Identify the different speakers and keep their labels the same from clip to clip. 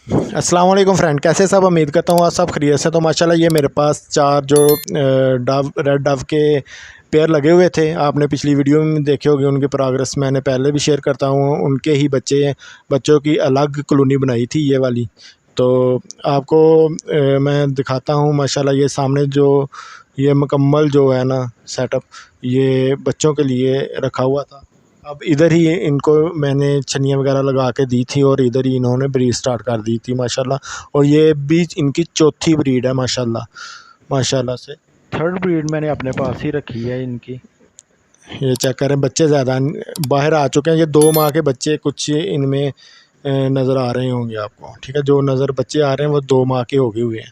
Speaker 1: अस्सलाम वालेकुम फ्रेंड, कैसे सब? उम्मीद करता हूँ आप सब खैरियत से। तो माशाल्लाह ये मेरे पास 4 जो रेड डव के पेयर लगे हुए थे, आपने पिछली वीडियो में देखे होंगे। उनकी प्रोग्रेस मैंने पहले भी शेयर करता हूँ। उनके ही बच्चों की अलग कॉलोनी बनाई थी ये वाली। तो आपको मैं दिखाता हूँ। माशाल्लाह ये सामने जो ये मुकम्मल जो है ना सेटअप, ये बच्चों के लिए रखा हुआ था। अब इधर ही इनको मैंने छन्नियाँ वगैरह लगा के दी थी और इधर ही इन्होंने ब्रीड स्टार्ट कर दी थी माशाल्लाह। और ये भी इनकी चौथी ब्रीड है माशाल्लाह। माशाल्लाह से थर्ड ब्रीड मैंने अपने पास ही रखी है इनकी। ये चेक करें, बच्चे ज़्यादा बाहर आ चुके हैं। ये 2 माह के बच्चे कुछ इनमें नज़र आ रहे होंगे आपको, ठीक है। जो नज़र बच्चे आ रहे हैं वो 2 माह के हो गए हुए हैं,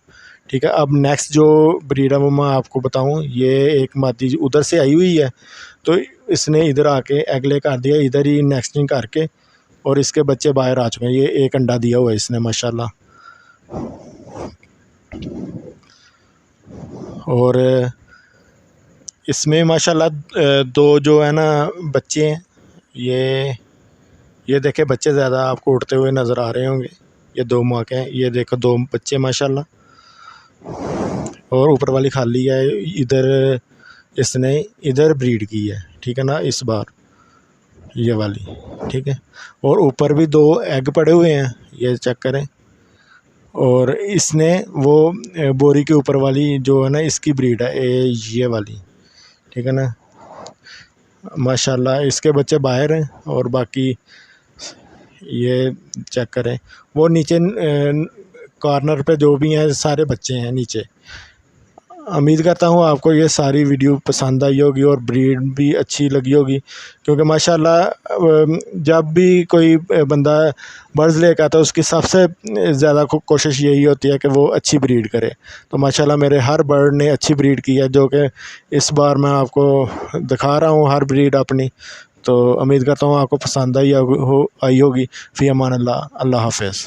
Speaker 1: ठीक है। अब नेक्स्ट जो ब्रीड है वो मैं आपको बताऊं। ये एक मादी उधर से आई हुई है, तो इसने इधर आके एग ले कर दिया, इधर ही नेस्टिंग करके, और इसके बच्चे बाहर आ चुके हैं। ये एक अंडा दिया हुआ है इसने माशाल्लाह। और इसमें माशाल्लाह 2 जो है ना बच्चे हैं। ये देखे बच्चे ज़्यादा आपको उड़ते हुए नज़र आ रहे होंगे। ये 2 माह के हैं। ये देखो 2 बच्चे माशाल्लाह। और ऊपर वाली खाली है, इधर इसने इधर ब्रीड की है, ठीक है ना, इस बार ये वाली, ठीक है। और ऊपर भी 2 एग पड़े हुए हैं, ये चेक करें। और इसने वो बोरी के ऊपर वाली जो है ना इसकी ब्रीड है ये वाली, ठीक है ना। माशाल्लाह इसके बच्चे बाहर हैं। और बाकी ये चेक करें, वो नीचे कॉर्नर पे जो भी हैं सारे बच्चे हैं नीचे। उम्मीद करता हूँ आपको ये सारी वीडियो पसंद आई होगी और ब्रीड भी अच्छी लगी होगी, क्योंकि माशाल्लाह जब भी कोई बंदा बर्ड्स लेकर आता है उसकी सबसे ज़्यादा कोशिश यही होती है कि वो अच्छी ब्रीड करे। तो माशाल्लाह मेरे हर बर्ड ने अच्छी ब्रीड की है, जो कि इस बार मैं आपको दिखा रहा हूँ हर ब्रीड अपनी। तो उम्मीद करता हूँ आपको पसंद आई होगी। फ़ी अमान अल्लाह। अल्लाह हाफ़िज़।